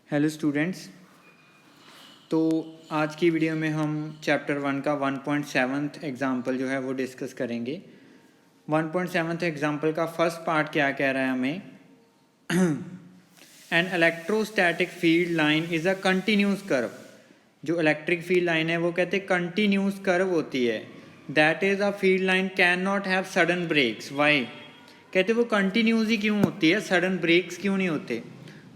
Hello students. तो आज की वीडियो में हम चैप्टर 1 का 1.7 एग्ज़ाम्पल जो है वो डिस्कस करेंगे। 1.7 एग्ज़ाम्पल का फर्स्ट पार्ट क्या कह रहा है हमें, an electrostatic field line is a continuous curve. जो इलेक्ट्रिक फील्ड लाइन है वो कहते हैं कंटिन्यूस कर्व होती है। That is a field line can not have sudden breaks. Why? कहते वो कंटिन्यूस ही क्यों होती है, सडन ब्रेक्स क्यों नहीं होते।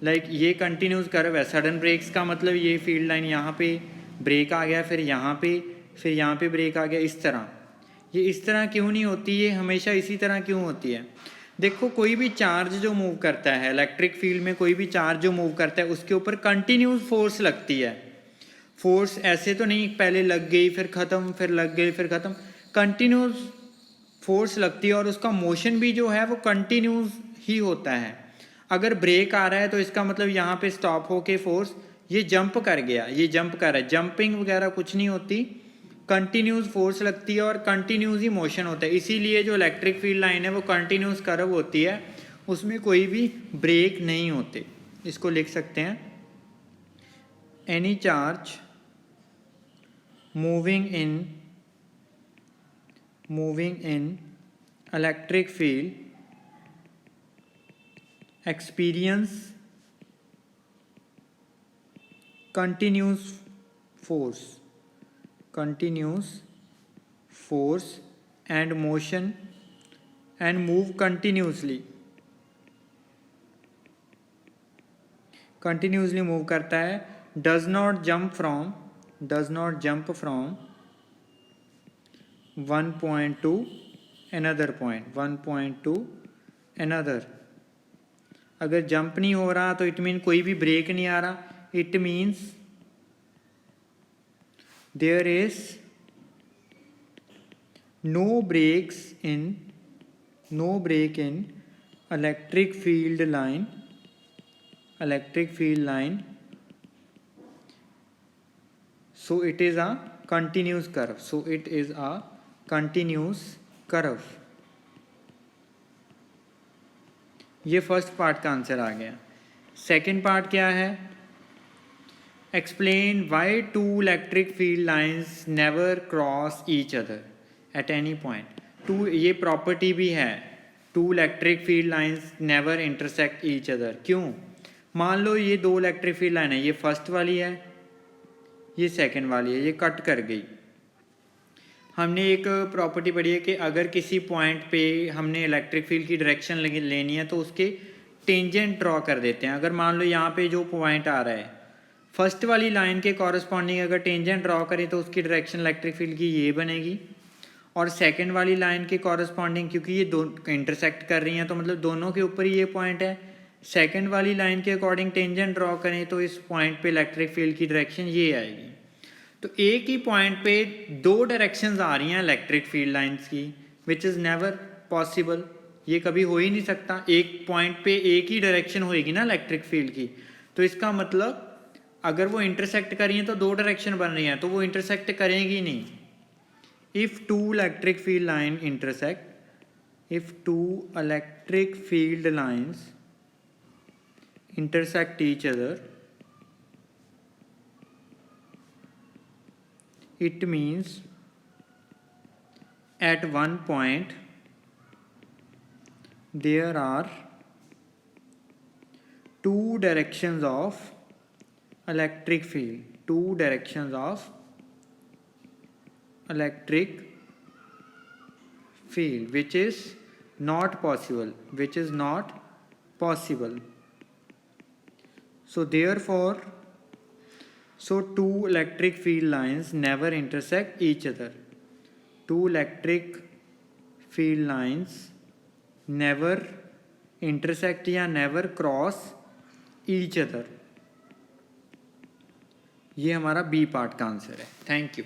लाइक ये कंटिन्यूस कर्व है, सडन ब्रेक्स का मतलब ये फील्ड लाइन यहाँ पे ब्रेक आ गया, फिर यहाँ पे ब्रेक आ गया, इस तरह। ये इस तरह क्यों नहीं होती, ये हमेशा इसी तरह क्यों होती है। देखो, कोई भी चार्ज जो मूव करता है इलेक्ट्रिक फील्ड में, कोई भी चार्ज जो मूव करता है उसके ऊपर कंटिन्यूस फोर्स लगती है। फोर्स ऐसे तो नहीं पहले लग गई फिर ख़त्म, फिर लग गई फिर ख़त्म, कंटिन्यूस फोर्स लगती है और उसका मोशन भी जो है वो कंटिन्यूस ही होता है। अगर ब्रेक आ रहा है तो इसका मतलब यहाँ पे स्टॉप होके फोर्स ये जंप कर गया, ये जंप कर रहा है, जंपिंग वगैरह कुछ नहीं होती, कंटिन्यूस फोर्स लगती है और कंटिन्यूस ही मोशन होता है। इसीलिए जो इलेक्ट्रिक फील्ड लाइन है वो कंटिन्यूस कर्व होती है, उसमें कोई भी ब्रेक नहीं होते। इसको लिख सकते हैं, any charge moving in electric field experience continuous force and motion and move continuously move करता है, does not jump from one point to another। अगर जंप नहीं हो रहा तो इट मीन कोई भी ब्रेक नहीं आ रहा, it means there is no break in electric field line, so it is a continuous curve. ये फर्स्ट पार्ट का आंसर आ गया। सेकंड पार्ट क्या है, explain why two electric field lines never cross each other at any point. Two, ये property भी है, two electric field lines never intersect each other. क्यों? मान लो ये दो इलेक्ट्रिक फील्ड लाइन है, ये फर्स्ट वाली है, ये सेकंड वाली है, ये कट कर गई। हमने एक प्रॉपर्टी पढ़ी है कि अगर किसी पॉइंट पे हमने इलेक्ट्रिक फील्ड की डायरेक्शन लेनी है तो उसके टेंजेंट ड्रॉ कर देते हैं। अगर मान लो यहाँ पे जो पॉइंट आ रहा है, फर्स्ट वाली लाइन के कॉरस्पॉन्डिंग अगर टेंजेंट ड्रॉ करें तो उसकी डायरेक्शन इलेक्ट्रिक फील्ड की ये बनेगी, और सेकेंड वाली लाइन के कॉरस्पॉन्डिंग, क्योंकि ये दो इंटरसेक्ट कर रही हैं तो मतलब दोनों के ऊपर ही ये पॉइंट है, सेकेंड वाली लाइन के अकॉर्डिंग टेंजेंट ड्रॉ करें तो इस पॉइंट पे इलेक्ट्रिक फील्ड की डायरेक्शन ये आएगी। तो एक ही पॉइंट पे दो डायरेक्शंस आ रही हैं इलेक्ट्रिक फील्ड लाइंस की, विच इज़ नेवर पॉसिबल। ये कभी हो ही नहीं सकता, एक पॉइंट पे एक ही डायरेक्शन होएगी ना इलेक्ट्रिक फील्ड की। तो इसका मतलब अगर वो इंटरसेक्ट कर रही हैं तो दो डायरेक्शन बन रही हैं, तो वो इंटरसेक्ट करेंगी नहीं। If two electric field line intersect each other, it means at one point there are two directions of electric field, which is not possible. So therefore, two electric field lines never intersect each other. Two electric field lines never intersect या never cross each other। ये हमारा B part का answer है। Thank you.